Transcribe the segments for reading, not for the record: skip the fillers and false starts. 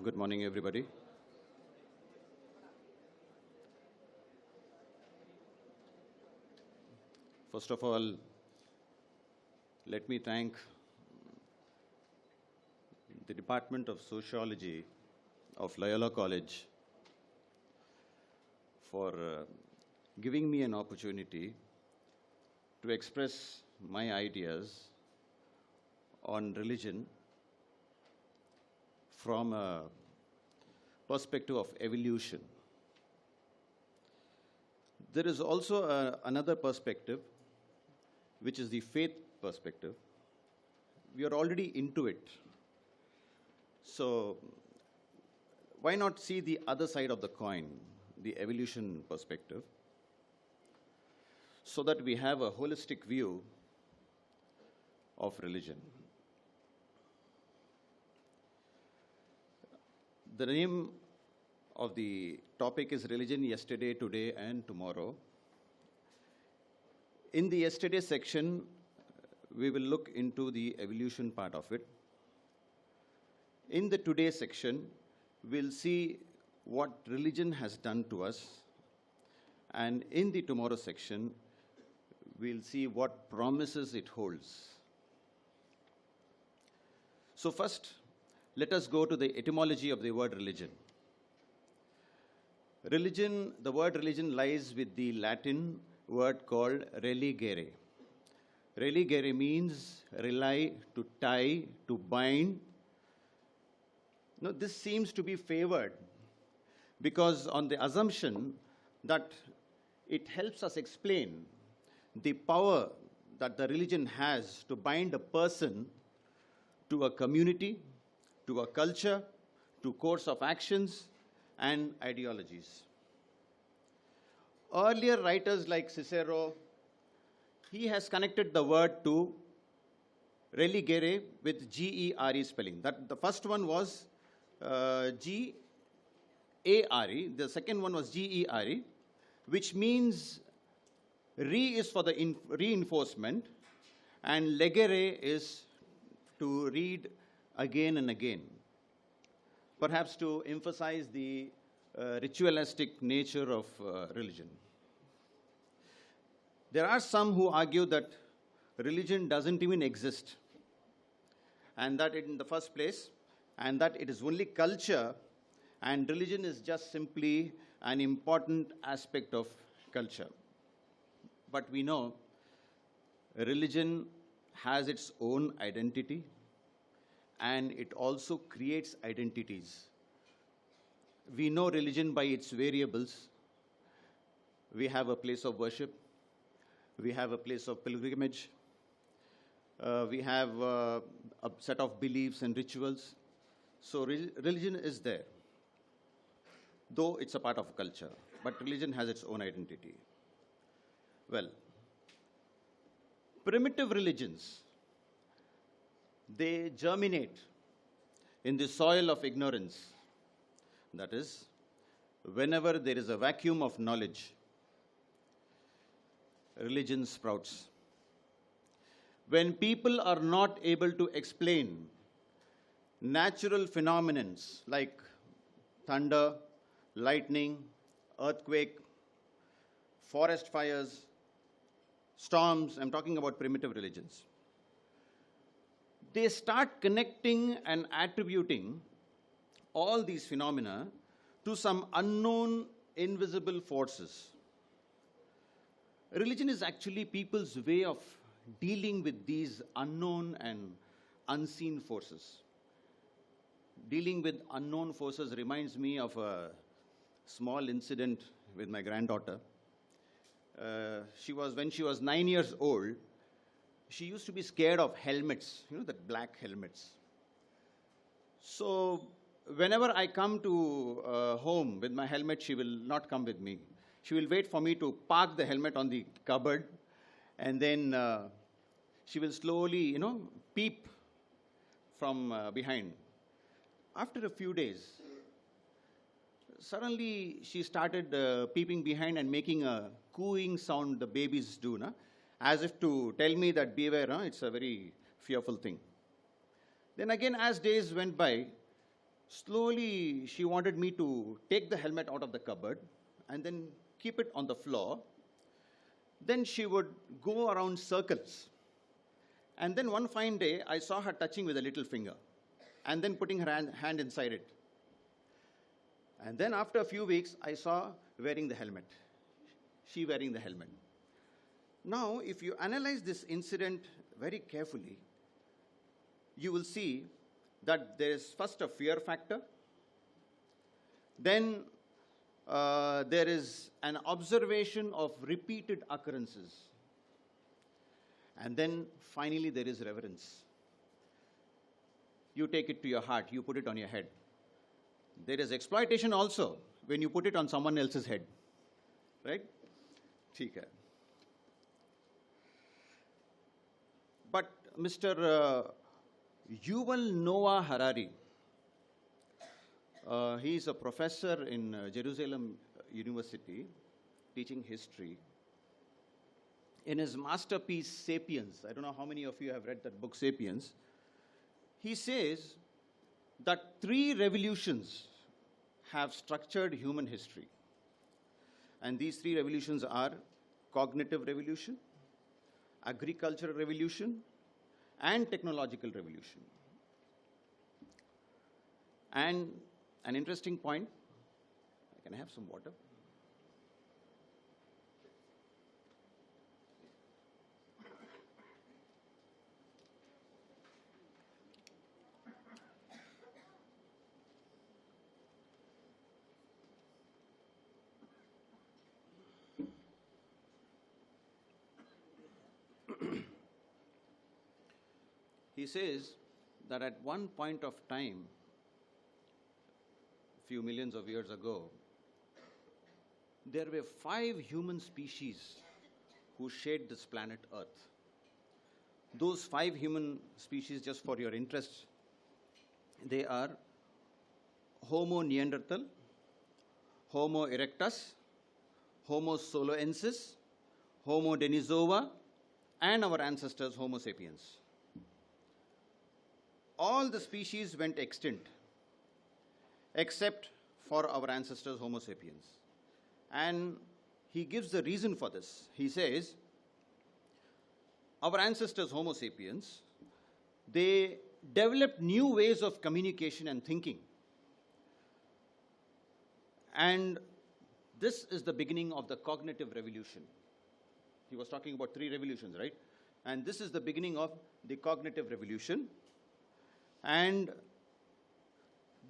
Good morning, everybody. First of all, let me thank the Department of Sociology of Loyola College for giving me an opportunity to express my ideas on religion from a perspective of evolution. There is also another perspective, which is the faith perspective. We are already into it. So, why not see the other side of the coin, the evolution perspective, so that we have a holistic view of religion? The name of the topic is Religion Yesterday, Today, and Tomorrow. In the yesterday section, we will look into the evolution part of it. In the today section, we'll see what religion has done to us. And in the tomorrow section, we'll see what promises it holds. So first, let us go to the etymology of the word religion. Religion, the word religion lies with the Latin word called religere. Religere means rely, to tie, to bind. Now, this seems to be favored because on the assumption that it helps us explain the power that the religion has to bind a person to a community, to a culture, to course of actions and ideologies. Earlier writers like Cicero, he has connected the word to religere with G-E-R-E spelling. That the first one was G-A-R-E, the second one was G-E-R-E, which means re is for the reinforcement and legere is to read again and again, perhaps to emphasize the ritualistic nature of religion. There are some who argue that religion doesn't even exist, and that in the first place, and that it is only culture, and religion is just simply an important aspect of culture. But we know religion has its own identity, and it also creates identities. We know religion by its variables. We have a place of worship. We have a place of pilgrimage. We have a set of beliefs and rituals. So religion is there, though it's a part of culture. But religion has its own identity. Well, primitive religions, they germinate in the soil of ignorance. That is, whenever there is a vacuum of knowledge, religion sprouts. When people are not able to explain natural phenomena like thunder, lightning, earthquake, forest fires, storms, I'm talking about primitive religions, they start connecting and attributing all these phenomena to some unknown, invisible forces. Religion is actually people's way of dealing with these unknown and unseen forces. Dealing with unknown forces reminds me of a small incident with my granddaughter. When she was 9 years old, she used to be scared of helmets, the black helmets. So whenever I come to home with my helmet, she will not come with me. She will wait for me to park the helmet on the cupboard, and then she will slowly, peep from behind. After a few days, suddenly she started peeping behind and making a cooing sound the babies do, as if to tell me that beware, it's a very fearful thing. Then again, as days went by, Slowly, she wanted me to take the helmet out of the cupboard and then keep it on the floor. Then she would go around circles. And then one fine day, I saw her touching with a little finger and then putting her hand inside it. And then after a few weeks, I saw wearing the helmet. She wearing the helmet. Now, if you analyze this incident very carefully, you will see that there is first a fear factor, then there is an observation of repeated occurrences, and then finally there is reverence. You take it to your heart, you put it on your head. There is exploitation also when you put it on someone else's head, right? ठीक है. But Mr. Yuval Noah Harari, he is a professor in Jerusalem University teaching history. In his masterpiece, Sapiens, I don't know how many of you have read that book, Sapiens, he says that 3 revolutions have structured human history. And these 3 revolutions are cognitive revolution, agricultural revolution, and technological revolution. And an interesting point, can I have some water? He says that at one point of time, a few millions of years ago, there were 5 human species who shared this planet Earth. Those 5 human species, just for your interest, they are Homo neanderthal, Homo erectus, Homo soloensis, Homo denisova, and our ancestors, Homo sapiens. All the species went extinct except for our ancestors, Homo sapiens. And he gives the reason for this. He says, our ancestors, Homo sapiens, they developed new ways of communication and thinking. And this is the beginning of the cognitive revolution. He was talking about 3 revolutions, right? And this is the beginning of the cognitive revolution. And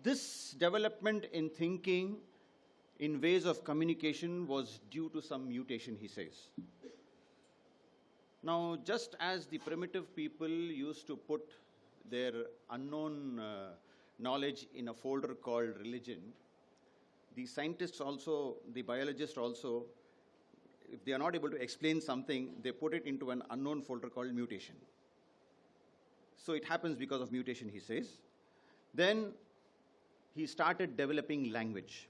this development in thinking, in ways of communication, was due to some mutation, he says. Now, just as the primitive people used to put their unknown knowledge in a folder called religion, the scientists also, the biologists also, if they are not able to explain something, they put it into an unknown folder called mutation. So it happens because of mutation, he says. Then he started developing language.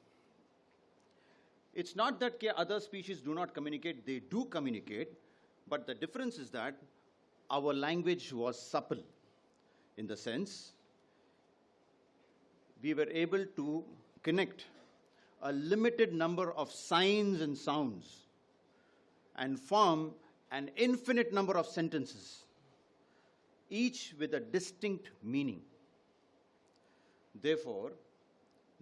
It's not that other species do not communicate, they do communicate, but the difference is that our language was supple, in the sense we were able to connect a limited number of signs and sounds and form an infinite number of sentences, each with a distinct meaning. Therefore,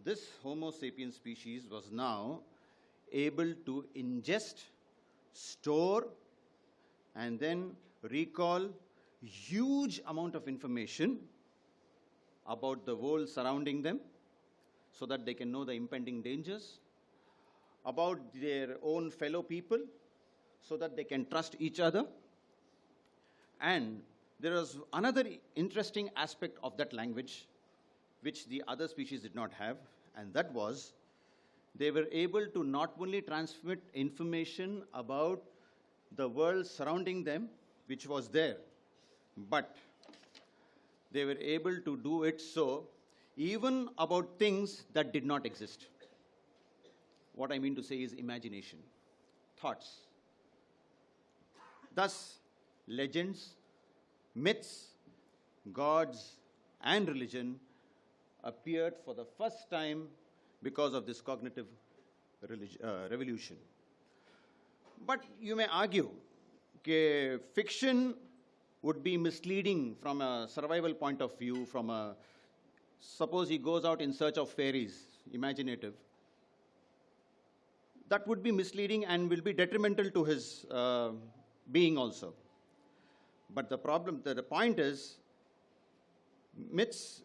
this Homo sapiens species was now able to ingest, store, and then recall huge amount of information about the world surrounding them, so that they can know the impending dangers, about their own fellow people, so that they can trust each other. And there was another interesting aspect of that language which the other species did not have, and that was they were able to not only transmit information about the world surrounding them, which was there, but they were able to do it so even about things that did not exist. What I mean to say is imagination, thoughts. Thus, legends, myths, gods, and religion appeared for the first time because of this cognitive revolution. But you may argue that fiction would be misleading from a survival point of view, suppose he goes out in search of fairies, imaginative. That would be misleading and will be detrimental to his being also. But the point is, myths,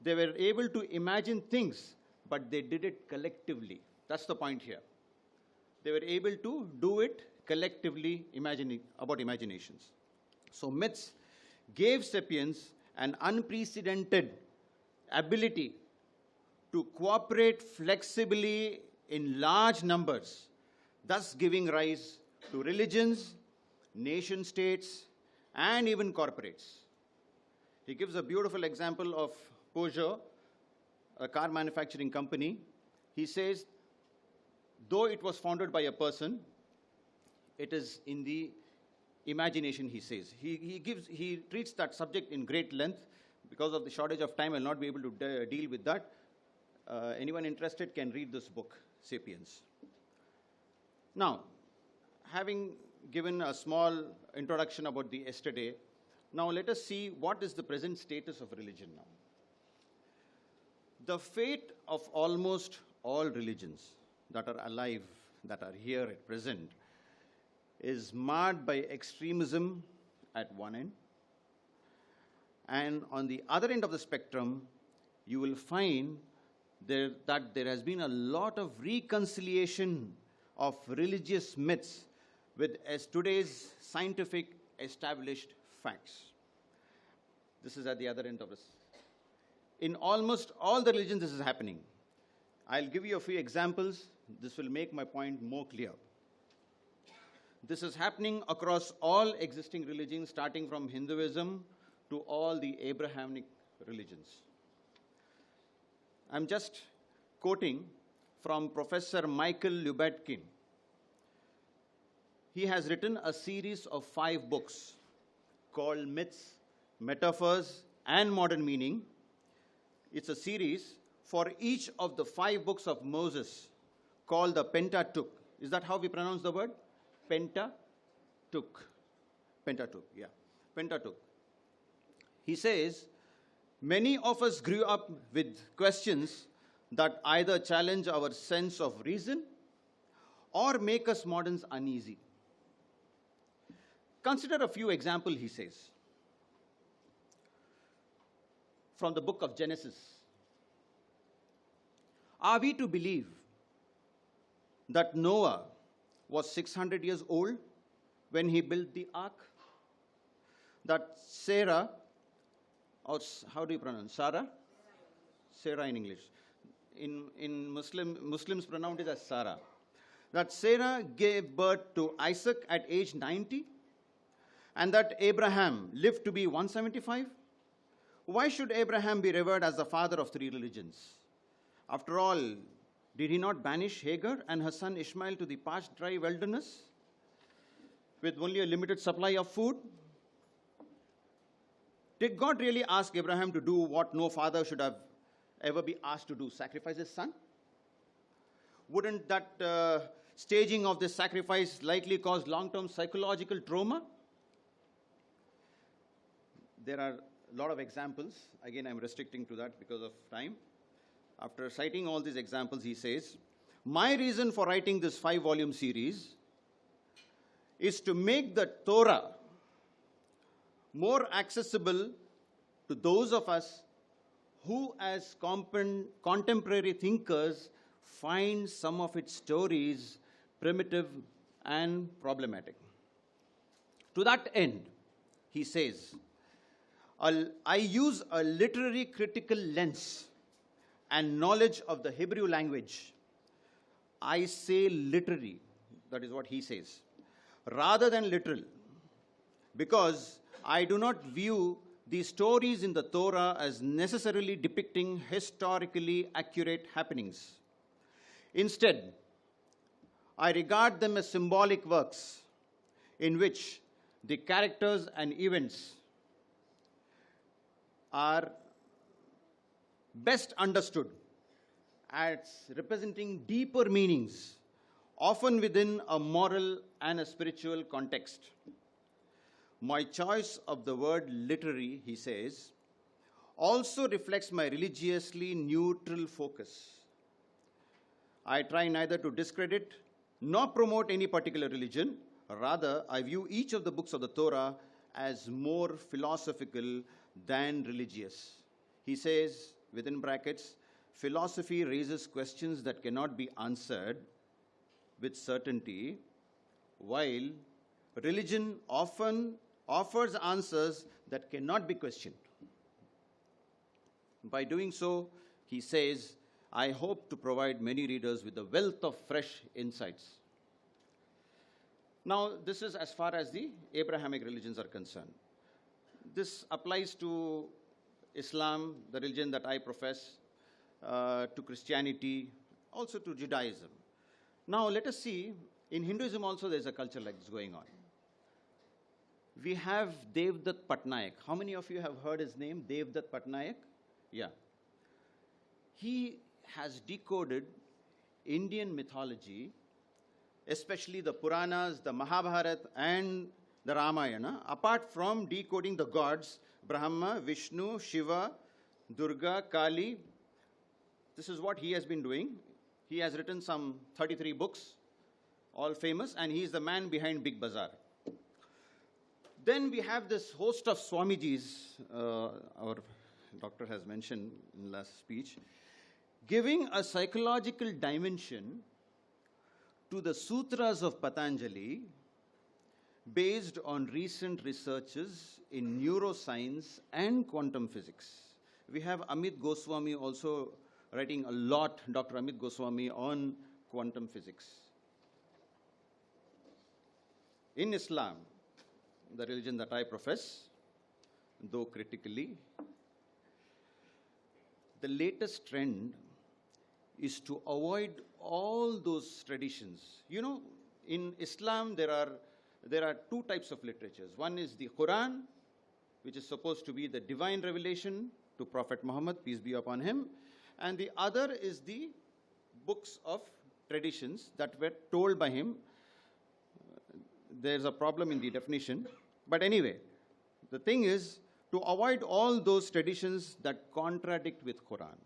they were able to imagine things, but they did it collectively. That's the point here. They were able to do it collectively, imagining about imaginations. So myths gave sapiens an unprecedented ability to cooperate flexibly in large numbers, thus giving rise to religions, nation states, and even corporates. He gives a beautiful example of Peugeot, a car manufacturing company. He says, though it was founded by a person, it is in the imagination, he says. He treats that subject in great length. Because of the shortage of time, I'll not be able to deal with that. Anyone interested can read this book, Sapiens. Now, having given a small introduction about the yesterday, now let us see what is the present status of religion now. The fate of almost all religions that are alive, that are here at present, is marred by extremism at one end. And on the other end of the spectrum, you will find that there has been a lot of reconciliation of religious myths with today's scientific established facts. This is at the other end of this. In almost all the religions, this is happening. I'll give you a few examples. This will make my point more clear. This is happening across all existing religions, starting from Hinduism to all the Abrahamic religions. I'm just quoting from Professor Michael Lubetkin. He has written a series of 5 books called Myths, Metaphors, and Modern Meaning. It's a series for each of the 5 books of Moses called the Pentateuch. Is that how we pronounce the word? Pentateuch. Pentateuch, yeah. Pentateuch. He says, many of us grew up with questions that either challenge our sense of reason or make us moderns uneasy. Consider a few examples, he says. From the book of Genesis. Are we to believe that Noah was 600 years old when he built the ark? That Sarah, or how do you pronounce? Sarah? Sarah in English. In Muslims pronounce it as Sarah. That Sarah gave birth to Isaac at age 90, and that Abraham lived to be 175? Why should Abraham be revered as the father of 3 religions? After all, did he not banish Hagar and her son Ishmael to the parched, dry wilderness with only a limited supply of food? Did God really ask Abraham to do what no father should have ever be asked to do, sacrifice his son? Wouldn't that staging of this sacrifice likely cause long-term psychological trauma? There are a lot of examples. Again, I'm restricting to that because of time. After citing all these examples, he says, my reason for writing this 5-volume series is to make the Torah more accessible to those of us who, as contemporary thinkers, find some of its stories primitive and problematic. To that end, he says, I use a literary critical lens and knowledge of the Hebrew language. I say literary, that is what he says, rather than literal, because I do not view the stories in the Torah as necessarily depicting historically accurate happenings. Instead, I regard them as symbolic works in which the characters and events are best understood as representing deeper meanings, often within a moral and a spiritual context. My choice of the word literary, he says, also reflects my religiously neutral focus. I try neither to discredit nor promote any particular religion. Rather, I view each of the books of the Torah as more philosophical than religious. He says, within brackets, philosophy raises questions that cannot be answered with certainty, while religion often offers answers that cannot be questioned. By doing so, he says, I hope to provide many readers with a wealth of fresh insights. Now, this is as far as the Abrahamic religions are concerned. This applies to Islam, the religion that I profess, to Christianity, also to Judaism. Now, let us see, in Hinduism also there's a culture like this going on. We have Devdutt Patnaik. How many of you have heard his name, Devdutt Patnaik? Yeah. He has decoded Indian mythology, especially the Puranas, the Mahabharata, and the Ramayana, apart from decoding the gods, Brahma, Vishnu, Shiva, Durga, Kali. This is what he has been doing. He has written some 33 books, all famous, and he is the man behind Big Bazaar. Then we have this host of Swamijis, our doctor has mentioned in last speech, giving a psychological dimension to the sutras of Patanjali based on recent researches in neuroscience and quantum physics. We have Amit Goswami also writing a lot, Dr. Amit Goswami, on quantum physics. In Islam, the religion that I profess, though critically, the latest trend is to avoid all those traditions. You know, in Islam, there are two types of literatures. One is the Quran, which is supposed to be the divine revelation to Prophet Muhammad, peace be upon him, and the other is the books of traditions that were told by him. There's a problem in the definition, but anyway, the thing is to avoid all those traditions that contradict with Quran.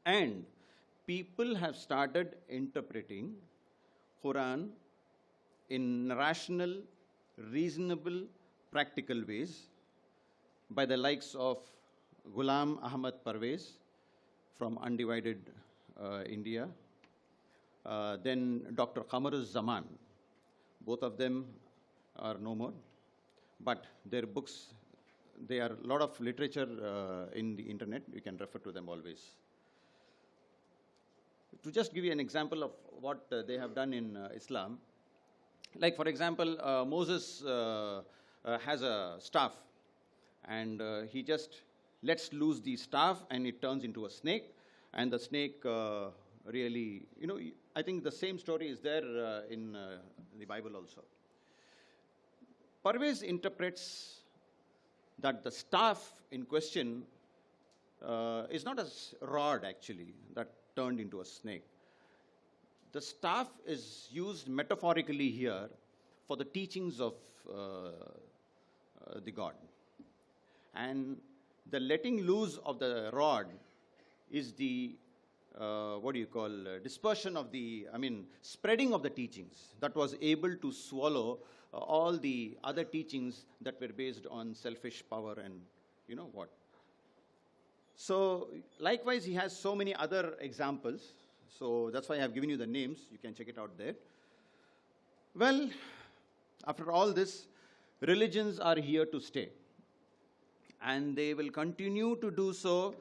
And people have started interpreting Quran in rational, reasonable, practical ways by the likes of Ghulam Ahmad Parvez from Undivided India, then Dr. Qamaruz Zaman. Both of them are no more, but their books, they are a lot of literature in the internet. You can refer to them always. To just give you an example of what they have done in Islam, like for example, Moses has a staff, and he just lets loose the staff and it turns into a snake, and the snake really, you know, I think the same story is there in the Bible also. Parvez interprets that the staff in question is not a rod actually that turned into a snake. The staff is used metaphorically here for the teachings of the God. And the letting loose of the rod is the, dispersion of the, spreading of the teachings that was able to swallow all the other teachings that were based on selfish power and you know what. So likewise, he has so many other examples. So that's why I have given you the names. You can check it out there. Well, after all this, religions are here to stay. And they will continue to do so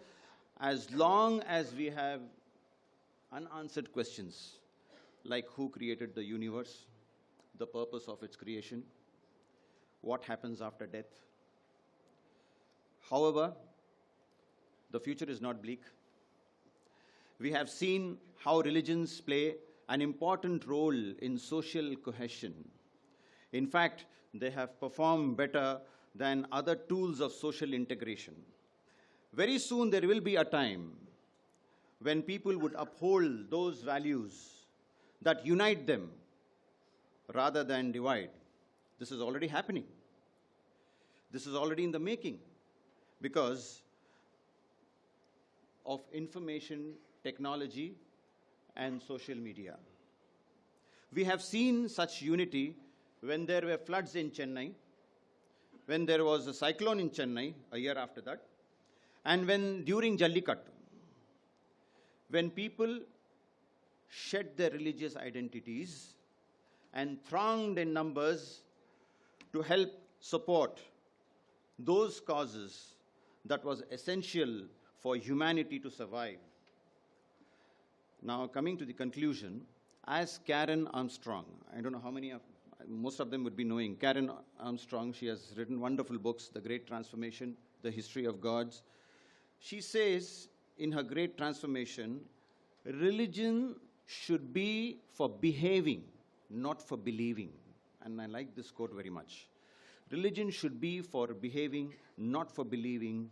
as long as we have unanswered questions like who created the universe, the purpose of its creation, what happens after death. However, the future is not bleak. We have seen how religions play an important role in social cohesion. In fact, they have performed better than other tools of social integration. very soon there will be a time when people would uphold those values that unite them rather than divide. This is already happening. This is already in the making because of information technology and social media. We have seen such unity when there were floods in Chennai, when there was a cyclone in Chennai a year after that, and when during Jallikattu, when people shed their religious identities and thronged in numbers to help support those causes that was essential for humanity to survive. Now, coming to the conclusion, as Karen Armstrong, I don't know how many of, most of them would be knowing, Karen Armstrong, she has written wonderful books, The Great Transformation, The History of Gods. She says in her Great Transformation, religion should be for behaving, not for believing. And I like this quote very much. Religion should be for behaving, not for believing.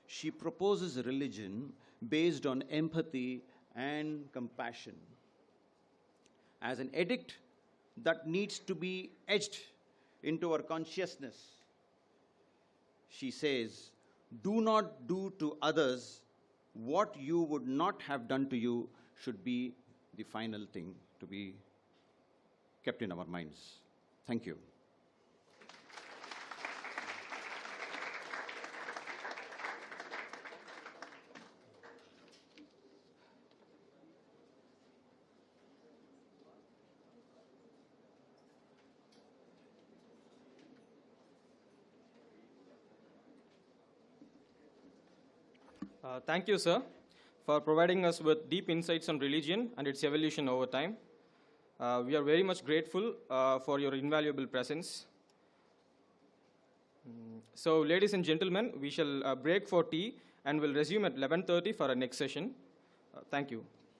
She proposes a religion based on empathy and compassion. As an edict that needs to be etched into our consciousness, she says, do not do to others what you would not have done to you should be the final thing to be kept in our minds. Thank you. Thank you, sir, for providing us with deep insights on religion and its evolution over time. We are very much grateful for your invaluable presence. So, ladies and gentlemen, we shall break for tea and will resume at 11:30 for our next session. Thank you.